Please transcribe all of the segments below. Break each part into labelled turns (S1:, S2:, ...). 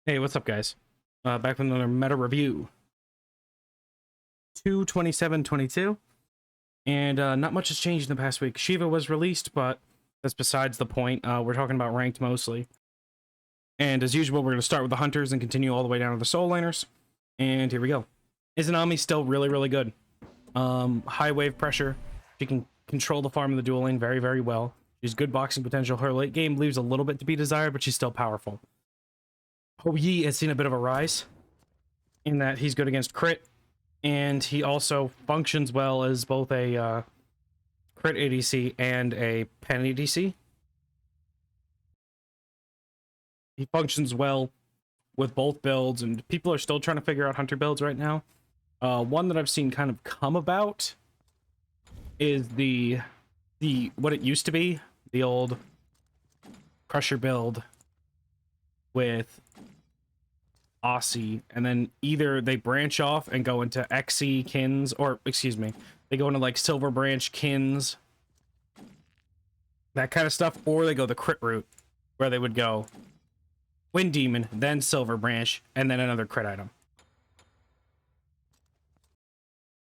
S1: Hey, what's up, guys? Back with another meta review. 22722, and not much has changed in the past week. Shiva was released, but that's besides the point. We're talking about ranked mostly. And as usual, we're going to start with the hunters and continue all the way down to the soul laners. And here we go. Izanami's still really, really good. High wave pressure. She can control the farm of the dual lane very, very well. She's good boxing potential. Her late game leaves a little bit to be desired, but she's still powerful. Ho Yi has seen a bit of a rise in that he's good against crit, and he also functions well as both a crit ADC and a pen ADC. He functions well with both builds, and people are still trying to figure out hunter builds right now. One that I've seen kind of come about is the what it used to be, the old Crusher build with Aussie, and then either they branch off and go into XE Kins, or excuse me, they go into like Silver Branch Kins, that kind of stuff, or they go the crit route where they would go Wind Demon, then Silver Branch, and then another crit item.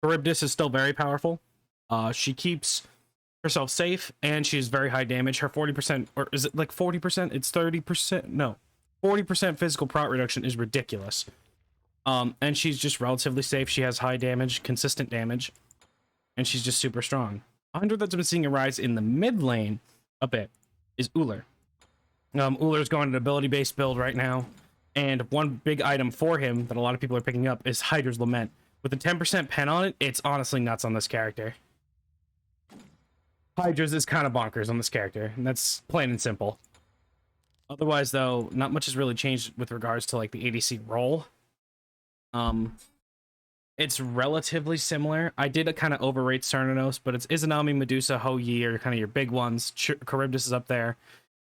S1: Charybdis is still very powerful. She keeps herself safe, and she's very high damage. Her 40%, or is it like 40%? It's 30%? No. 40% physical prot reduction is ridiculous. And she's just relatively safe. She has high damage, consistent damage, and she's just super strong. A hunter that's been seeing a rise in the mid lane a bit is Ullr. Ullr's going an ability-based build right now, and one big item for him that a lot of people are picking up is Hydra's Lament. With a 10% pen on it, it's honestly nuts on this character. Hydra's is kind of bonkers on this character, and that's plain and simple. Otherwise, though, not much has really changed with regards to like the ADC role. It's relatively similar. I did kind of overrate Cernunnos, but it's Izanami, Medusa, Ho Yi are kind of your big ones. Charybdis is up there,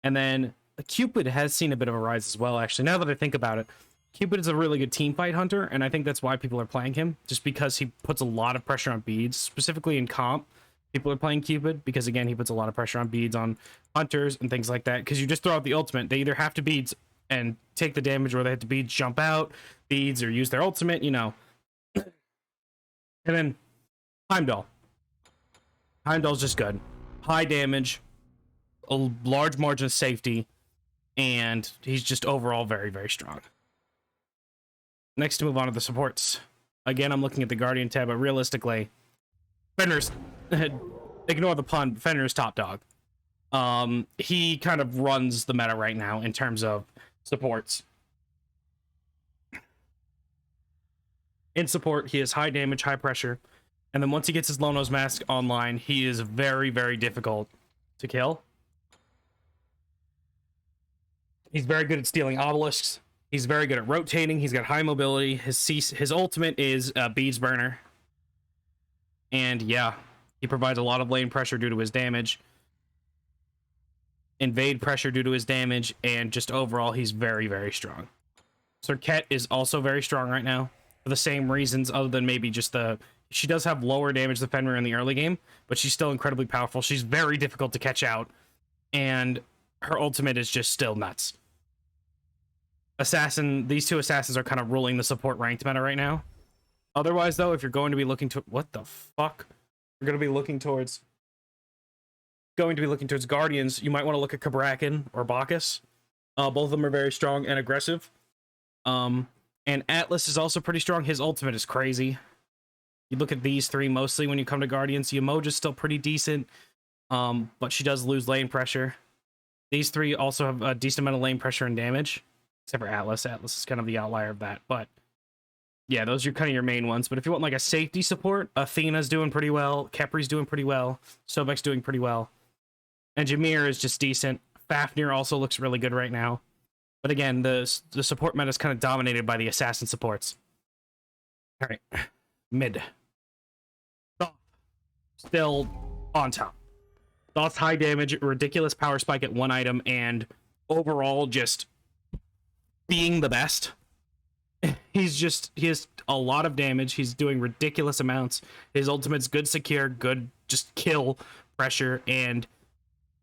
S1: and then Cupid has seen a bit of a rise as well. Actually, now that I think about it, Cupid is a really good team fight hunter, and I think that's why people are playing him, just because he puts a lot of pressure on beads, specifically in comp. People are playing Cupid because, again, he puts a lot of pressure on beads on hunters and things like that, because you just throw out the ultimate. They either have to beads and take the damage, or they have to beads, jump out, beads, or use their ultimate, you know. And then Heimdall. Heimdall's just good. High damage, a large margin of safety, and he's just overall very, very strong. Next, to move on to the supports. Again, I'm looking at the Guardian tab, but realistically, Fenrir's... ignore the pun, Fenrir's top dog. He kind of runs the meta right now in terms of supports. In support, he has high damage, high pressure, and then once he gets his Lono's Mask online, he is very, very difficult to kill. He's very good at stealing obelisks. He's very good at rotating. He's got high mobility. His ultimate is Beads Burner. And yeah, he provides a lot of lane pressure due to his damage, invade pressure due to his damage, and just overall, he's very, very strong. Serket is also very strong right now for the same reasons, other than maybe just she does have lower damage than Fenrir in the early game, but she's still incredibly powerful. She's very difficult to catch out, and her ultimate is just still nuts. These two assassins are kind of ruling the support ranked meta right now. Otherwise, though, if you're going to be looking to... What the fuck? You're going to be looking towards Guardians, you might want to look at Cabrakan or Bacchus. Both of them are very strong and aggressive. And Atlas is also pretty strong. His ultimate is crazy. You look at these three mostly when you come to Guardians. Yamoja's still pretty decent, but she does lose lane pressure. These three also have a decent amount of lane pressure and damage, except for Atlas. Atlas is kind of the outlier of that, but yeah, those are kind of your main ones. But if you want like a safety support, Athena's doing pretty well, Kepri's doing pretty well, Sobek's doing pretty well, and Jameer is just decent. Fafnir also looks really good right now. But again, the support meta is kind of dominated by the assassin supports. All right, mid. Thoth, still on top. Thoth's high damage, ridiculous power spike at one item, and overall just being the best. He has a lot of damage. He's doing ridiculous amounts. His ultimate's good secure, good just kill pressure, and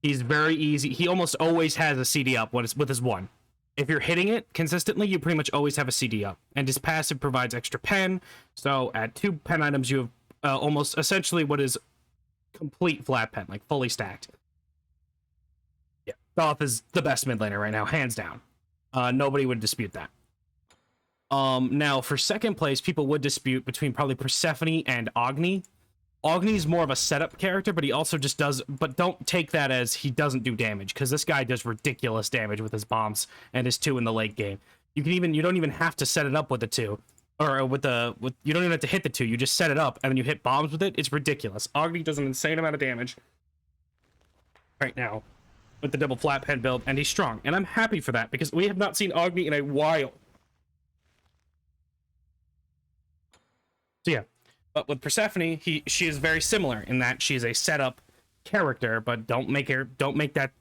S1: he's very easy. He almost always has a CD up with his one. if you're hitting it consistently, you pretty much always have a CD up. And his passive provides extra pen. So at 2 pen items, you have almost essentially what is complete flat pen, like fully stacked. Yeah, Thoth is the best mid laner right now, hands down. Nobody would dispute that. Now for second place, people would dispute between probably Persephone and Agni. Agni's more of a setup character, but he also just does, but don't take that as he doesn't do damage, because this guy does ridiculous damage with his bombs and his 2 in the late game. You don't even have to set it up with the 2, or you don't even have to hit the 2, you just set it up and then you hit bombs with it. It's ridiculous. Agni does an insane amount of damage right now with the double flat pen build, and he's strong, and I'm happy for that, because we have not seen Agni in a while. So yeah. But with Persephone, she is very similar in that she is a setup character, but don't make that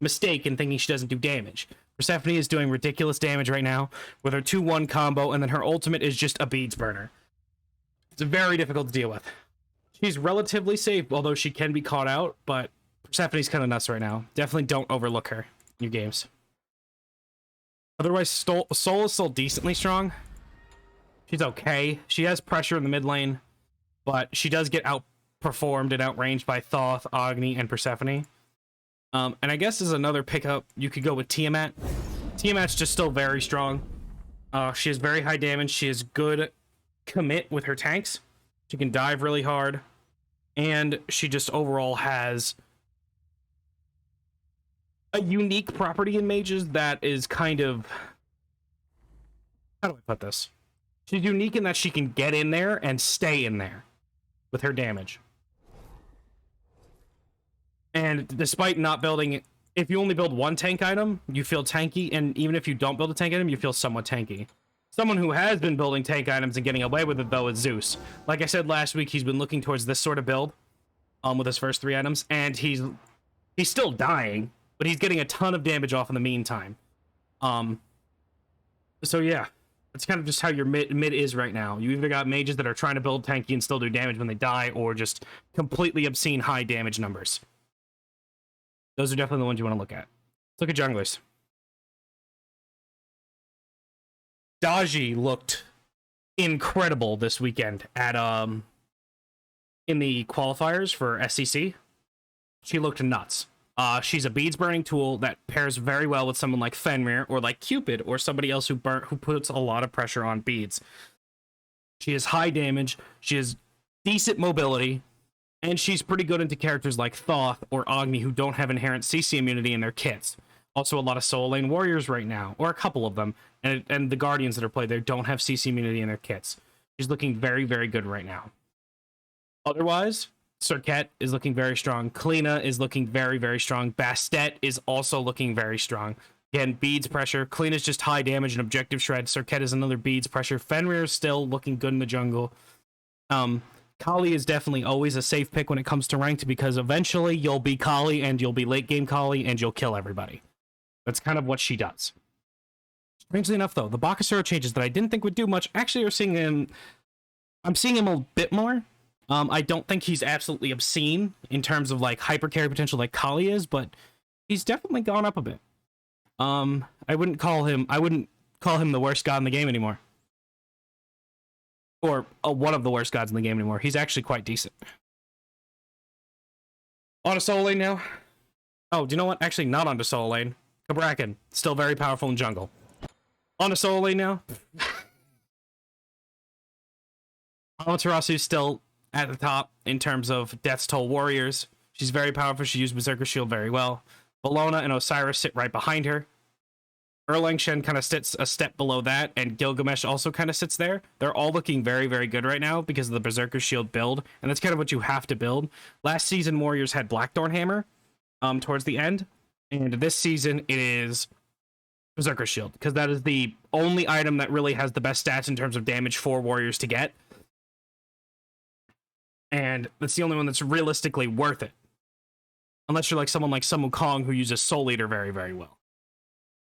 S1: mistake in thinking she doesn't do damage. Persephone is doing ridiculous damage right now with her 2-1 combo, and then her ultimate is just a beads burner. It's very difficult to deal with. She's relatively safe, although she can be caught out, but Persephone's kind of nuts right now. Definitely don't overlook her in your games. Otherwise, Soul is still decently strong. She's okay. She has pressure in the mid lane, but she does get outperformed and outranged by Thoth, Agni, and Persephone. And I guess as another pickup, you could go with Tiamat. Tiamat's just still very strong. She has very high damage. She has good commit with her tanks. She can dive really hard. And she just overall has a unique property in mages that is kind of... How do I put this? She's unique in that she can get in there and stay in there with her damage. And despite not building... If you only build 1 tank item, you feel tanky, and even if you don't build a tank item, you feel somewhat tanky. Someone who has been building tank items and getting away with it, though, is Zeus. Like I said last week, he's been looking towards this sort of build with his first 3 items, and he's still dying, but he's getting a ton of damage off in the meantime. So yeah. It's kind of just how your mid is right now. You either got mages that are trying to build tanky and still do damage when they die, or just completely obscene high damage numbers. Those are definitely the ones you want to look at. Let's look at junglers. Daji looked incredible this weekend at in the qualifiers for SEC. She looked nuts. She's a beads burning tool that pairs very well with someone like Fenrir or like Cupid or somebody else who puts a lot of pressure on beads. She has high damage, she has decent mobility, and she's pretty good into characters like Thoth or Agni who don't have inherent CC immunity in their kits. Also a lot of soul lane warriors right now, or a couple of them, and the guardians that are played there don't have CC immunity in their kits. She's looking very, very good right now. Otherwise, Serket is looking very strong. Kleena is looking very, very strong. Bastet is also looking very strong. Again, beads pressure. Kleena is just high damage and objective shred. Serket is another beads pressure. Fenrir is still looking good in the jungle. Kali is definitely always a safe pick when it comes to ranked, because eventually you'll be Kali and you'll be late game Kali and you'll kill everybody. That's kind of what she does. Strangely enough, though, the Bakasura changes that I didn't think would do much actually are seeing him. I'm seeing him a bit more. I don't think he's absolutely obscene in terms of like hyper carry potential like Kali is, but he's definitely gone up a bit. I wouldn't call him the worst god in the game anymore. Or one of the worst gods in the game anymore. He's actually quite decent. On a solo lane now. Oh, do you know what? Actually, not on a solo lane. Cabrakan, still very powerful in jungle. On a solo lane now. Amaterasu's still at the top in terms of Death's Toll warriors. She's very powerful. She used Berserker Shield very well. Bellona and Osiris sit right behind her. Erlang Shen kind of sits a step below that, and Gilgamesh also kind of sits there. They're all looking very, very good right now because of the Berserker Shield build, and that's kind of what you have to build. Last season, Warriors had Blackthorn Hammer towards the end, and this season it is Berserker Shield, because that is the only item that really has the best stats in terms of damage for Warriors to get. And that's the only one that's realistically worth it. Unless you're like someone like Sun Wukong who uses Soul Eater very, very well.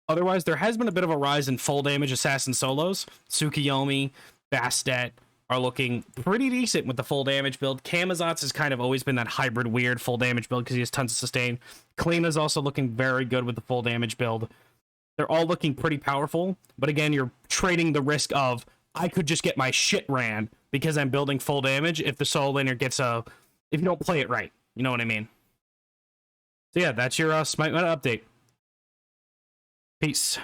S1: Otherwise, there has been a bit of a rise in full damage assassin solos. Tsukiyomi, Bastet are looking pretty decent with the full damage build. Camazotz has kind of always been that hybrid weird full damage build because he has tons of sustain. Kleena's also looking very good with the full damage build. They're all looking pretty powerful, but again, you're trading the risk of I could just get my shit ran because I'm building full damage if the solo laner gets if you don't play it right. You know what I mean? So yeah, that's your Smite Meta update. Peace.